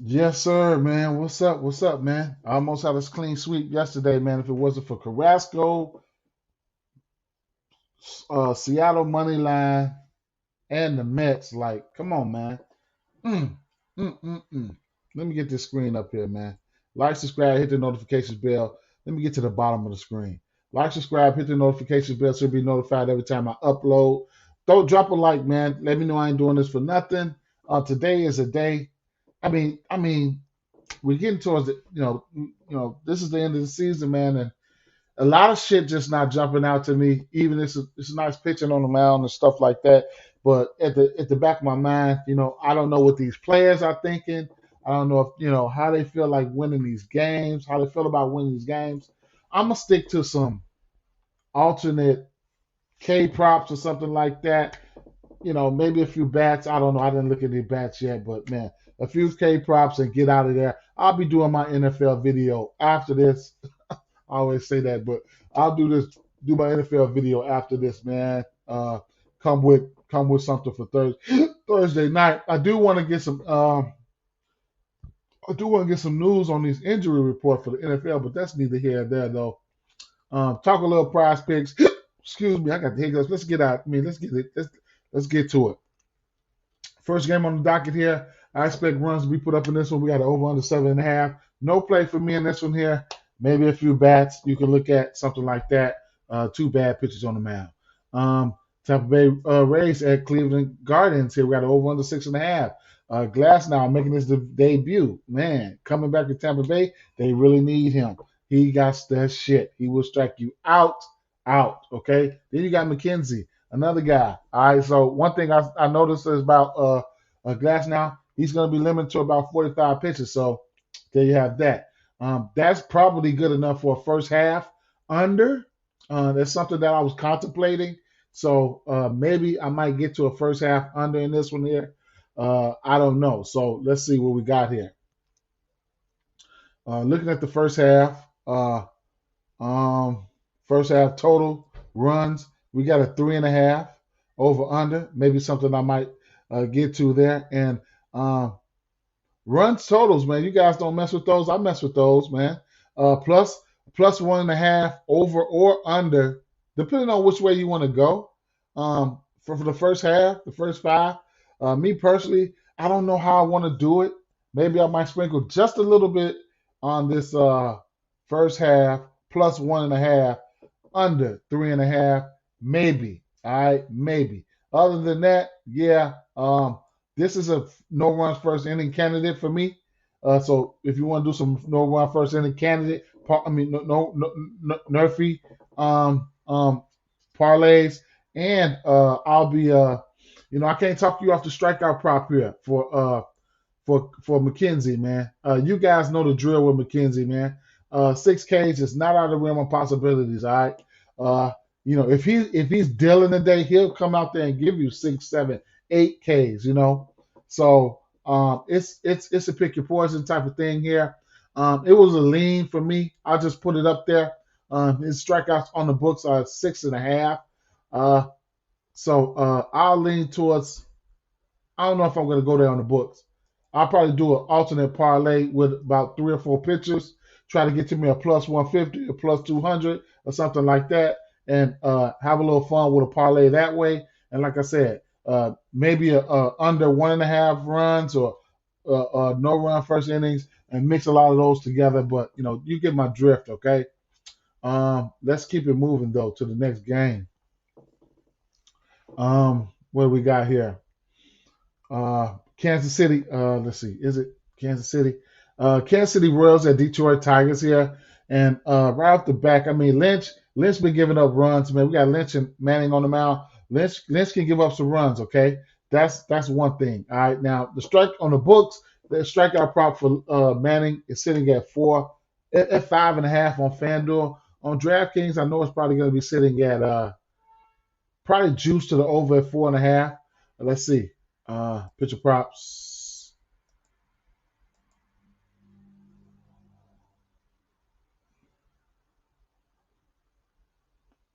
Yes, sir, man. What's up? What's up, man? I almost had a clean sweep yesterday, man. If it wasn't for Carrasco, Seattle money line, and the Mets, like, come on, man. Mm, mm. Let me get this screen up here, man. Like, subscribe, hit the notifications bell. Let me get to the bottom of the screen. Like, subscribe, hit the notifications bell so you'll be notified every time I upload. Don't drop a like, man. Let me know I ain't doing this for nothing. Today is a day. I mean, we're getting towards the this is the end of the season, man, and a lot of shit just not jumping out to me. Even it's nice pitching on the mound and stuff like that, but at the back of my mind, I don't know what these players are thinking. I don't know if how they feel like winning these games, how they feel about winning these games. I'm gonna stick to some alternate K props or something like that. Maybe a few bats. I don't know. I didn't look at the bats yet, but man, a few K props and get out of there. I'll be doing my NFL video after this. I always say that, but I'll do my NFL video after this, man. Come with something for Thursday night. I do want to get some news on these injury report for the NFL, but that's neither here nor there though. Talk a little prize picks. Excuse me, I got the hiccups. Let's get out. I mean, let's get it. Let's get to it. First game on the docket here. I expect runs to be put up in this one. We got an over under 7.5. No play for me in this one here. Maybe a few bats. You can look at something like that. Two bad pitches on the mound. Tampa Bay Rays at Cleveland Gardens here. We got an over under 6.5. Glass now making his debut. Man, coming back to Tampa Bay, they really need him. He got that shit. He will strike you out. Okay. Then you got McKenzie, another guy. All right. So one thing I noticed is about Glass now. He's going to be limited to about 45 pitches. So there you have that. That's probably good enough for a first half under. That's something that I was contemplating. So maybe I might get to a first half under in this one here. I don't know. So let's see what we got here. Looking at the first half, um, first half total runs, we got a 3.5 over under. Maybe something I might get to there. And runs totals, man. You guys don't mess with those. I mess with those, man. Plus 1.5 over or under, depending on which way you want to go. For the first half, the first five. Me personally, I don't know how I want to do it. Maybe I might sprinkle just a little bit on this first half, plus 1.5, under 3.5, maybe. All right, maybe. Other than that, yeah. This is a no runs first inning candidate for me. So if you want to do some no run first inning candidate, Nerfy, parlays, and I'll be I can't talk you off the strikeout prop here for McKenzie, man. You guys know the drill with McKenzie, man. 6Ks is not out of the realm of possibilities. All right. If he's dealing today, he'll come out there and give you 6, 7, 8Ks. So it's a pick your poison type of thing here. It was a lean for me. I just put it up there. His strikeouts on the books are 6.5. So I'll lean towards. I don't know if I'm going to go there on the books. I'll probably do an alternate parlay with about 3 or 4 pitchers. Try to get to me a plus 150, a plus 200, or something like that, and have a little fun with a parlay that way. And like I said, maybe under 1.5 runs or no run first innings, and mix a lot of those together. But you get my drift, okay? Let's keep it moving though to the next game. What do we got here? Kansas City. Let's see. Is it Kansas City? Kansas City Royals at Detroit Tigers here. And right off the back, I mean, Lynch been giving up runs, man. We got Lynch and Manning on the mound. Lynch can give up some runs, okay? That's one thing. All right. Now the strike on the books, the strikeout prop for Manning is sitting at 5.5 on FanDuel. On DraftKings, I know it's probably going to be sitting at probably juice to the over at 4.5. Let's see. Pitcher props.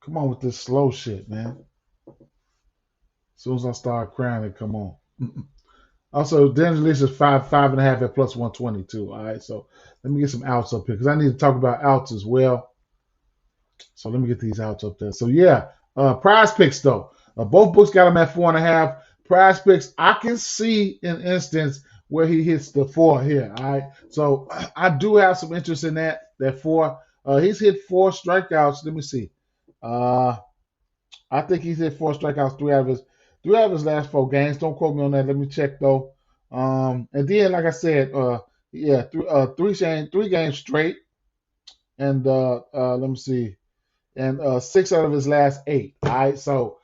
Come on with this slow shit, man. As soon as I start crying, it come on. Also, DeAngelis is 5.5 at plus 122. All right, so let me get some outs up here because I need to talk about outs as well. So let me get these outs up there. So yeah, prize picks though. Both books got him at 4.5. Prize picks, I can see an instance where he hits the 4 here. All right. So I do have some interest in that 4. He's hit 4 strikeouts. Let me see. Uh I think he's hit 4 strikeouts, three out of his last 4 games. Don't quote me on that. Let me check though. And then like I said, yeah, three games straight. And let me see, and 6 out of his last 8. All right, so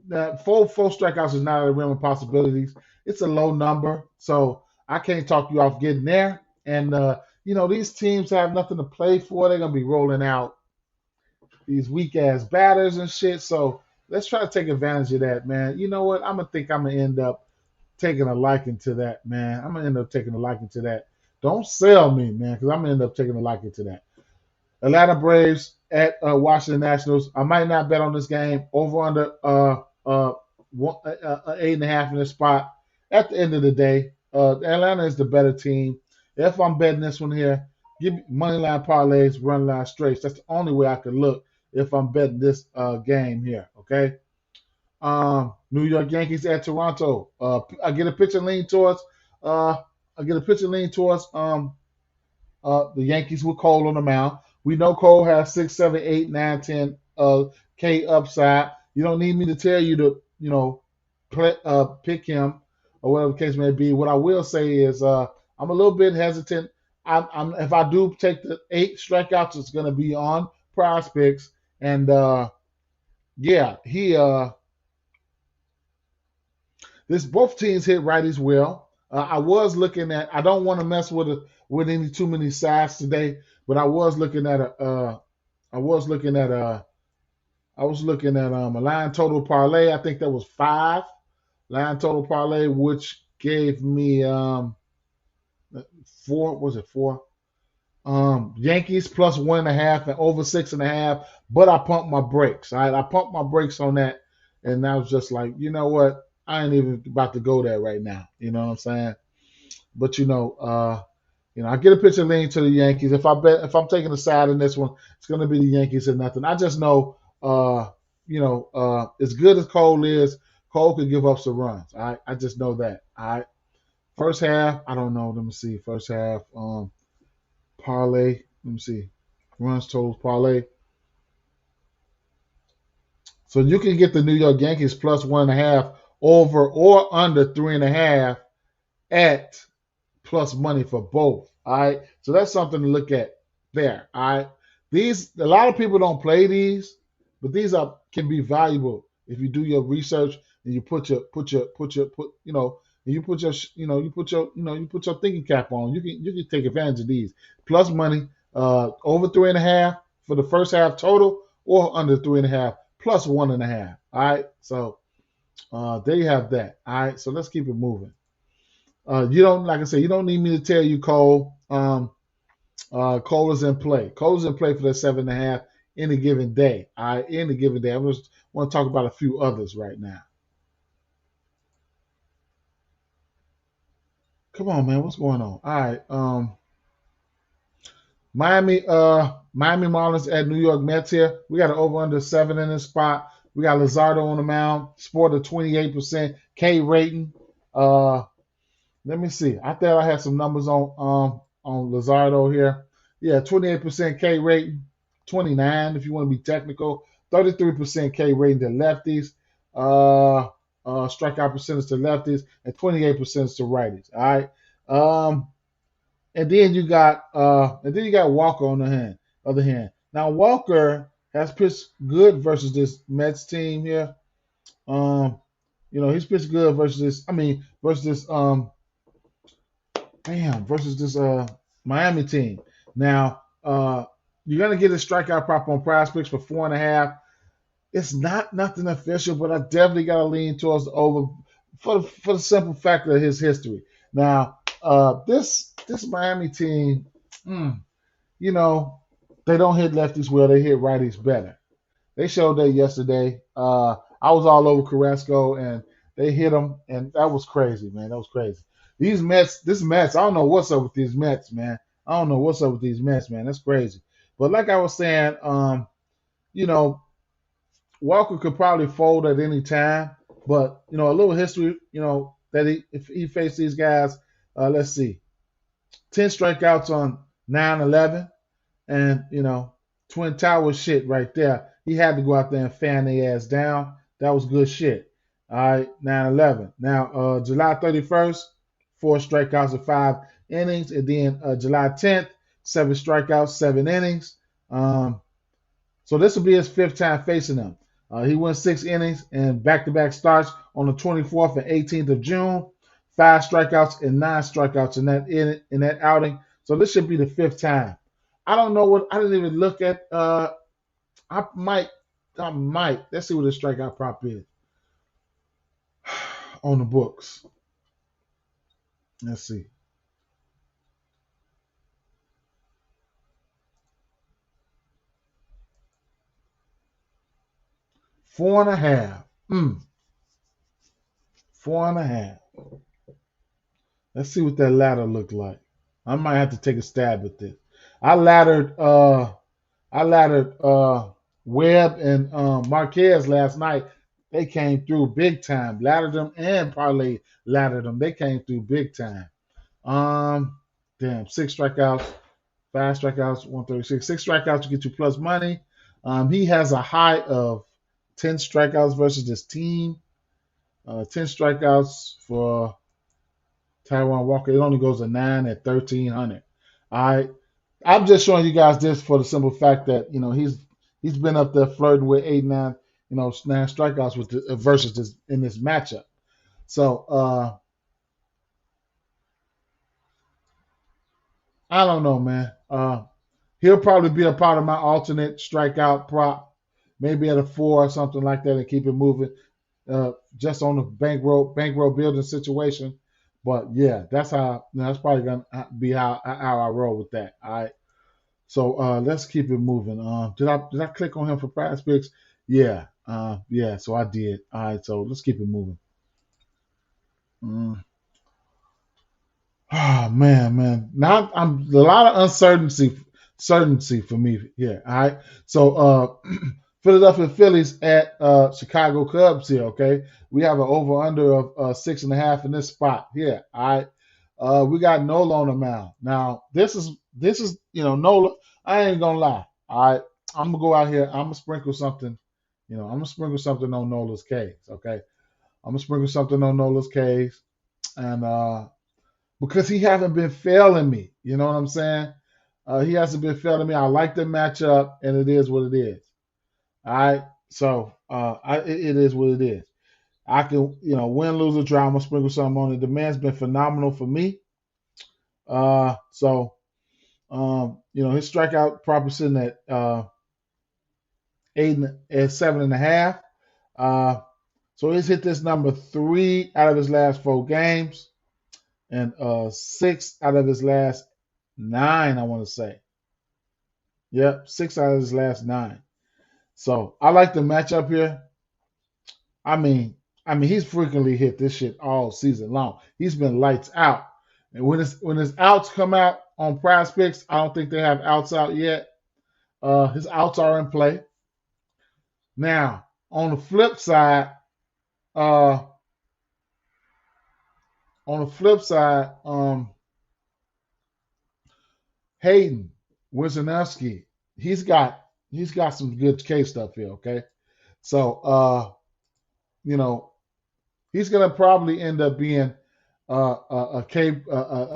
that four strikeouts is not out of the realm of possibilities. It's a low number, so I can't talk you off getting there. And these teams have nothing to play for. They're gonna be rolling out these weak ass batters and shit. So let's try to take advantage of that, man. You know what? I'm gonna end up taking a liking to that, man. I'm gonna end up taking a liking to that. Don't sell me, man, because I'm gonna end up taking a liking to that. Atlanta Braves at Washington Nationals. I might not bet on this game. Over under 8.5 in this spot. At the end of the day, Atlanta is the better team. If I'm betting this one here, give me money line parlays, run line straights. That's the only way I could look if I'm betting this game here. Okay. New York Yankees at Toronto. I get a pitcher lean towards. I get a pitcher lean towards the Yankees with Cole on the mound. We know Cole has 6, 7, 8, 9, 10 K upside. You don't need me to tell you to, pick him or whatever the case may be. What I will say is I'm a little bit hesitant. If I do take the 8 strikeouts, it's going to be on Prize Picks. And yeah, this both teams hit righties well. I was looking at. I don't want to mess with any too many sides today, but I was looking at a. I was looking at a. I was looking at a line total parlay. I think that was 5 line total parlay, which gave me 4. Was it 4? Yankees plus 1.5 and over 6.5. But I pumped my brakes. All right, I pumped my brakes on that, and I was just like, you know what? I ain't even about to go there right now. You know what I'm saying? But I get a pitcher lean to the Yankees. If I'm taking a side in this one, it's going to be the Yankees or nothing. I just know, as good as Cole is, Cole could give up some runs. I just know that. All right. First half, I don't know. Let me see. First half, parlay. Let me see. Runs totals parlay. So you can get the New York Yankees plus 1.5 over or under 3.5 at plus money for both. All right. So that's something to look at there. All right. A lot of people don't play these, but these can be valuable if you do your research and you put your thinking cap on. You can take advantage of these. Plus money, over 3.5 for the first half total, or under 3.5 plus 1.5. All right. So there you have that. All right. So let's keep it moving. Like I said, you don't need me to tell you Cole. Cole is in play. Cole is in play for that 7.5 any given day. All right, any given day. I just want to talk about a few others right now. Come on, man. What's going on? All right. Miami Marlins at New York Mets here. We got an over under 7 in this spot. We got Luzardo on the mound. Sport a 28% K rating. Let me see. I thought I had some numbers on Luzardo here. Yeah, 28% K rating, 29 if you want to be technical, 33% K rating to lefties, strikeout percentage to lefties, and 28% to righties. All right. And then you got Walker on the other hand. Now Walker has pitched good versus this Mets team here. He's pitched good versus this. Versus this versus this Miami team. Now, you're gonna get a strikeout prop on Prize Picks for 4.5. It's not nothing official, but I definitely got to lean towards the over for the simple fact of his history. Now, this Miami team, they don't hit lefties well; they hit righties better. They showed that yesterday. I was all over Carrasco, and They hit them, and that was crazy, man. That was crazy. These Mets, this Mets, I don't know what's up with these Mets, man. I don't know what's up with these Mets, man. That's crazy. But like I was saying, you know, Walker could probably fold at any time. But a little history, that if he faced these guys, let's see, 10 strikeouts on 9-11, and Twin Towers shit right there. He had to go out there and fan their ass down. That was good shit. All right, 9-11. Now, July 31st, 4 strikeouts in 5 innings. And then July 10th, 7 strikeouts, 7 innings. So this will be his 5th time facing them. He went 6 innings and back-to-back starts on the 24th and 18th of June. 5 strikeouts and 9 strikeouts in that outing. So this should be the 5th time. I don't know what I didn't even look at. I might. Let's see what the strikeout prop is on the books. Let's see. 4.5. 4.5. Let's see what that ladder looked like. I might have to take a stab at this. I laddered Webb and Marquez last night. They came through big time. Laddered them and Parlay laddered them. They came through big time. Damn, 6 strikeouts, 5 strikeouts, 136. 6 strikeouts to get you plus money. He has a high of 10 strikeouts versus this team. 10 strikeouts for Taijuan Walker. It only goes to 9 at 1,300. All right. I'm just showing you guys this for the simple fact that he's been up there flirting with 8, 9, 9 strikeouts with versus this in this matchup. So I don't know, man. He'll probably be a part of my alternate strikeout prop, maybe at a 4 or something like that, and keep it moving. Just on the bankroll building situation. But yeah, that's probably gonna be how I roll with that. All right. So let's keep it moving. Did I click on him for prize picks? Yeah. Yeah. So I did. All right. So let's keep it moving. Mm. Oh man. Now I'm a lot of certainty for me here. All right. So Philadelphia Phillies at Chicago Cubs here. Okay, we have an over under of 6.5 in this spot here. All right, we got Nola on the mound. Now this is Nola. I ain't gonna lie. All right, I'm gonna go out here. I'm gonna sprinkle something. I'm gonna sprinkle something on Nola's case. Okay, I'm gonna sprinkle something on Nola's case, and because he haven't been failing me. You know what I'm saying? He hasn't been failing me. I like the matchup, and it is what it is. All right. So it is what it is. I can, win, lose, or draw. I'm gonna sprinkle something on it. The man's been phenomenal for me. So his strikeout probably sitting at 7.5. So he's hit this number 3 out of his last 4 games, and 6 out of his last 9. I want to say. Yep, 6 out of his last 9. So I like the matchup here. I mean, he's frequently hit this shit all season long. He's been lights out. And when his outs come out on prize picks, I don't think they have outs out yet. His outs are in play. Now, on the flip side, Hayden Wisniewski, he's got some good K stuff here, okay? So he's gonna probably end up being a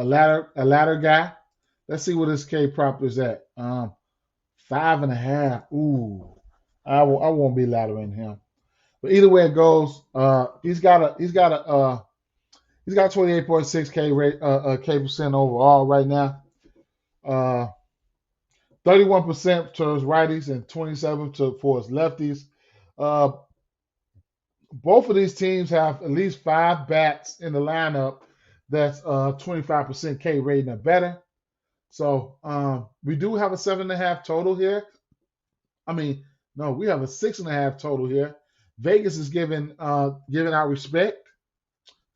ladder guy. Let's see what his K prop is at. 5.5. Ooh, I won't be laddering him. But either way it goes, he's got 28.6 K rate K percent overall right now. 31% to his righties and 27% for his lefties. Both of these teams have at least 5 bats in the lineup that's 25% K rating or better. So we do have a 7.5 total here. No, we have a 6.5 total here. Vegas is giving out respect.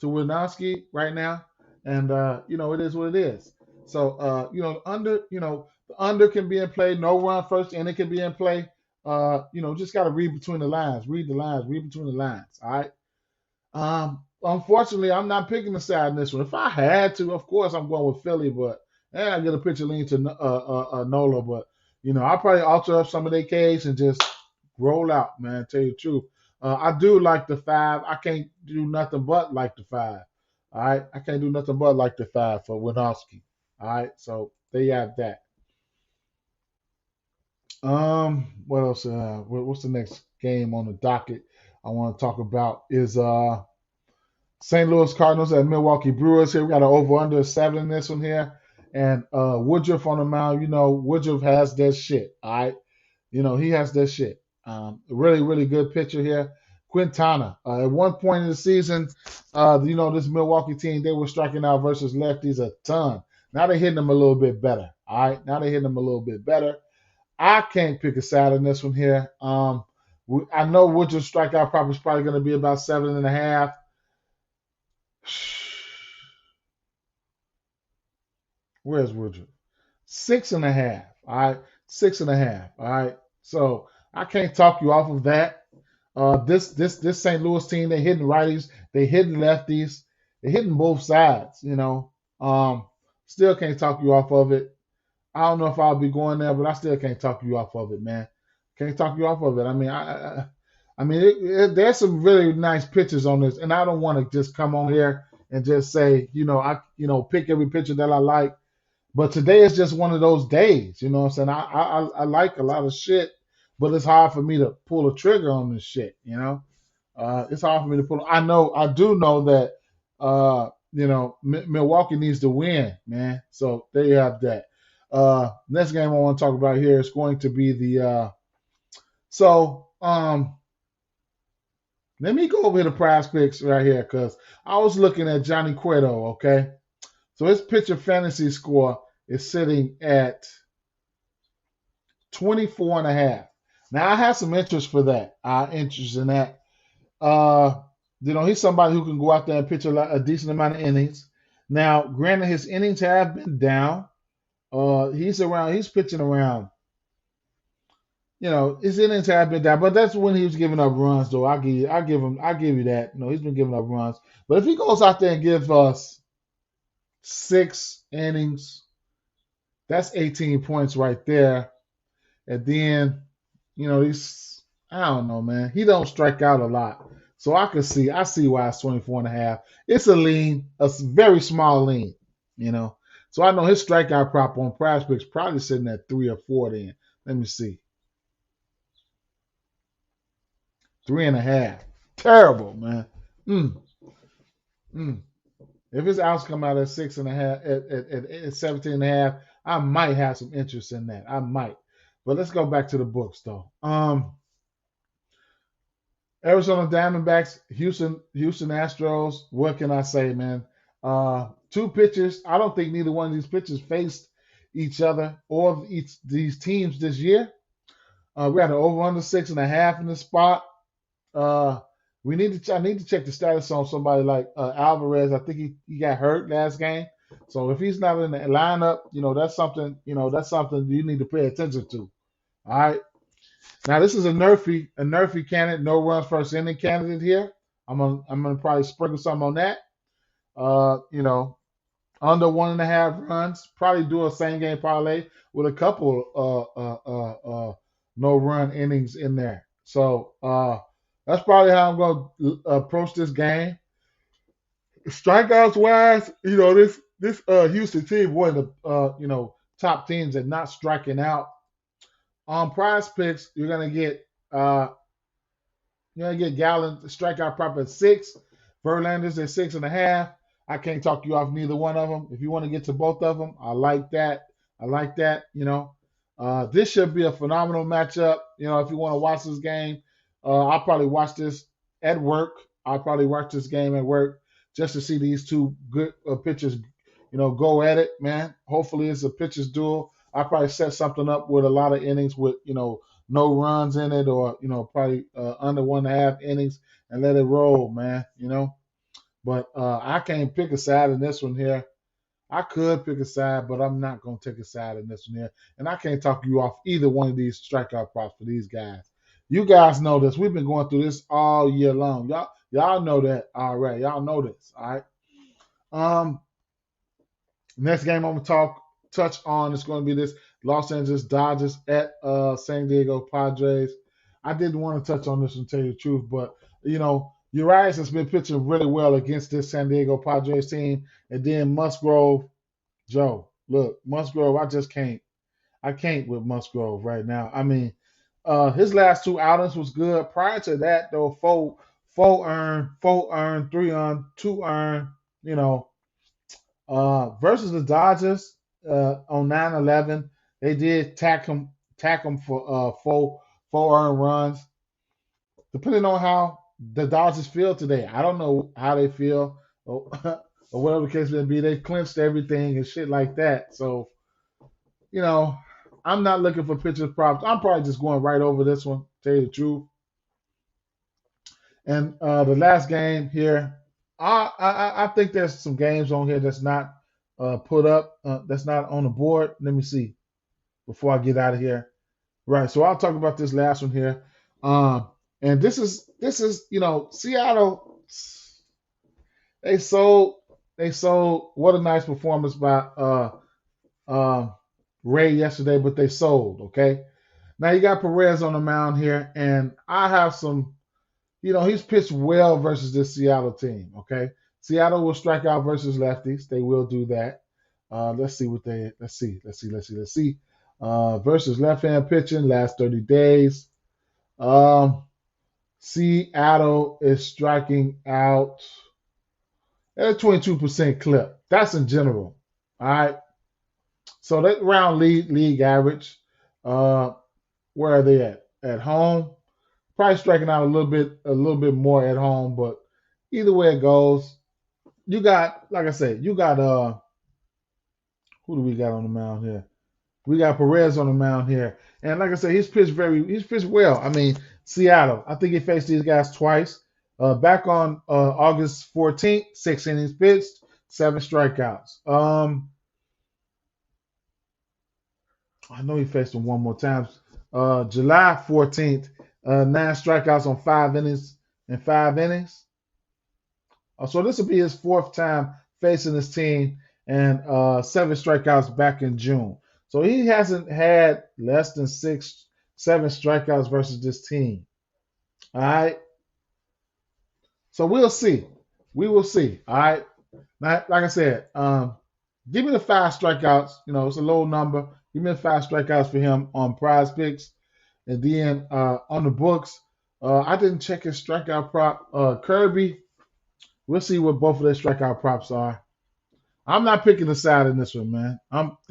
to Winowski right now, and it is what it is. So the under can be in play. No run first inning can be in play. Just got to read between the lines. Read the lines. Read between the lines. All right. Unfortunately, I'm not picking the side in this one. If I had to, of course, I'm going with Philly, but I get a pitcher lean to Nola, but I'll probably alter up some of their case and just roll out, man. Tell you the truth. I do like the 5. I can't do nothing but like the 5. All right, I can't do nothing but like the 5 for Winowski. All right, so there you have that. What else? What's the next game on the docket? I want to talk about is St. Louis Cardinals and Milwaukee Brewers. Here we got an over under 7 in this one here, and Woodruff on the mound. Woodruff has that shit. All right, he has that shit. Really, really good pitcher here. Quintana. At one point in the season, this Milwaukee team, they were striking out versus lefties a ton. Now they're hitting them a little bit better. All right. Now they're hitting them a little bit better. I can't pick a side in this one here. I know Woodruff's strikeout prop is probably going to be about 7.5. Where's Woodruff? 6.5. All right. 6.5. All right. So I can't talk you off of that. This St. Louis team, they hitting righties, they hitting lefties, they hitting both sides. Still can't talk you off of it. I don't know if I'll be going there, but I still can't talk you off of it, man. Can't talk you off of it. I mean, there's some really nice pitches on this, and I don't want to just come on here and just say, pick every pitcher that I like. But today is just one of those days. You know what I'm saying? I like a lot of shit, but it's hard for me to pull a trigger on this shit. It's hard for me to pull. I do know that Milwaukee needs to win, man. So there you have that. Next game I want to talk about here is going to be the let me go over the prize picks right here because I was looking at Johnny Cueto, okay? So his pitcher fantasy score is sitting at 24.5. Now I have some interest for that. Interest in that. He's somebody who can go out there and pitch a decent amount of innings. Now, granted, his innings have been down. He's pitching around. His innings have been down, but that's when he was giving up runs, though. I'll give you that. He's been giving up runs. But if he goes out there and gives us 6 innings, that's 18 points right there. And then, I don't know, man. He don't strike out a lot. So I see why it's 24.5. It's a lean, a very small lean, So I know his strikeout prop on Prize Picks probably sitting at 3 or 4 then. Let me see. 3.5. Terrible, man. If his outs come out at 6.5, at 17.5, I might have some interest in that. I might. But let's go back to the books, though. Arizona Diamondbacks, Houston Astros. What can I say, man? 2 pitchers. I don't think neither one of these pitchers faced each other or these teams this year. We had an over under 6.5 in this spot. I need to check the status on somebody like Alvarez. I think he got hurt last game. So if he's not in the lineup, that's something you need to pay attention to. All right. Now this is a nerfy candidate, no runs first inning candidate here. I'm gonna probably sprinkle some on that. Under 1.5 runs. Probably do a same game parlay with a couple no run innings in there. So that's probably how I'm gonna approach this game. Strikeouts wise, this Houston team one of the top teams that not striking out. On Prize Picks, you're gonna get Gallen strikeout prop at 6, Verlander's at 6.5. I can't talk you off neither one of them. If you want to get to both of them, I like that. This should be a phenomenal matchup. If you want to watch this game, I'll probably watch this at work. I'll probably watch this game at work just to see these 2 good pitchers, go at it, man. Hopefully it's a pitcher's duel. I'll probably set something up with a lot of innings with, no runs in it or, probably under 1.5 innings and let it roll, man, But I can't pick a side in this one here. I could pick a side, but I'm not going to take a side in this one here. And I can't talk you off either one of these strikeout props for these guys. You guys know this. We've been going through this all year long. Y'all know that already. Y'all know this. All right. Um, Next game I'm gonna touch on is going to be this Los Angeles Dodgers at San Diego Padres. I didn't want to touch on this one, to tell you the truth, but Urias has been pitching really well against this San Diego Padres team, and then Musgrove, Joe. Look, Musgrove, I just can't. I can't with Musgrove right now. I mean, his last two outings was good. Prior to that, though, four earned, 3 earned, 2 earned. You know, versus the Dodgers on 9-11, they did tack him for four earned runs. Depending on how the Dodgers feel today, I don't know how they feel or, or whatever the case may be. They clinched everything and shit like that. So you know, I'm not looking for pitcher props. I'm probably just going right over this one, to tell you the truth. And the last game here, I think there's some games on here that's not put up, that's not on the board. Let me see before I get out of here. Right, so I'll talk about this last one here. And this is Seattle. They sold. What a nice performance by Ray yesterday, but they sold. Okay, now you got Perez on the mound here, and I have some. He's pitched well versus this Seattle team. Okay, Seattle will strike out versus lefties. They will do that. Let's see what they. Let's see. Versus left-hand pitching last 30 days. Seattle is striking out at a 22% clip. That's in general. All right. So that round league average. Where are they at? At home, probably striking out a little bit more at home, but either way it goes, you got, like I said, you got who do we got on the mound here? We got Perez on the mound here, and like I said, he's pitched well. I mean, Seattle. I think he faced these guys twice. Back on August 14th, 6 innings pitched, 7 strikeouts. I know he faced them one more time. July 14th, 9 strikeouts on 5 innings and 5 innings. So this will be his 4th time facing this team, and 7 strikeouts back in June. So he hasn't had less than 7 strikeouts versus this team. All right. So we'll see. We will see. All right. Now, like I said, give me the 5 strikeouts. It's a low number. Give me the 5 strikeouts for him on Prize Picks. And then on the books, I didn't check his strikeout prop. Kirby, we'll see what both of their strikeout props are. I'm not picking the side in this one, man. I'm not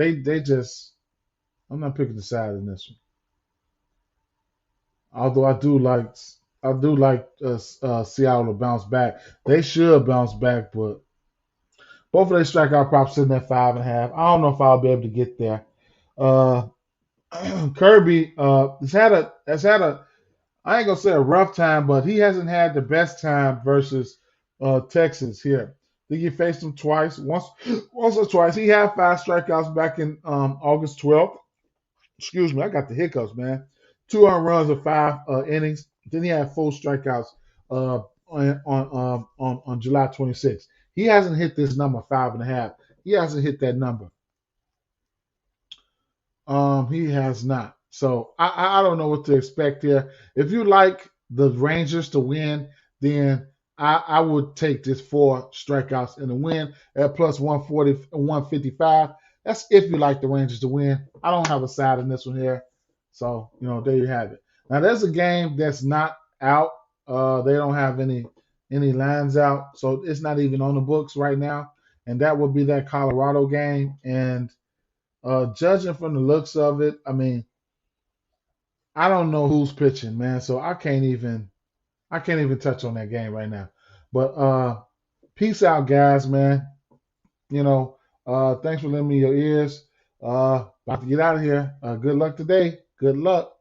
picking the side in this one. Although I do like Seattle to bounce back. They should bounce back, but both of their strikeout props sitting at 5.5. I don't know if I'll be able to get there. Kirby has had a I ain't gonna say a rough time, but he hasn't had the best time versus Texas here. I think he faced him twice, once or twice. He had 5 strikeouts back in August 12th. Excuse me, I got the hiccups, man. 2 earned runs of 5 innings. Then he had 4 strikeouts on July 26th. He hasn't hit this number 5.5. He hasn't hit that number. He has not. So I don't know what to expect here. If you like the Rangers to win, then I would take this 4 strikeouts in the win at plus 140, 155. That's if you like the Rangers to win. I don't have a side in this one here. So, there you have it. Now, there's a game that's not out. They don't have any lines out. So, it's not even on the books right now. And that would be that Colorado game. And judging from the looks of it, I mean, I don't know who's pitching, man. So, I can't even touch on that game right now. But peace out, guys, man. Thanks for lending me your ears. About to get out of here. Good luck today. Good luck.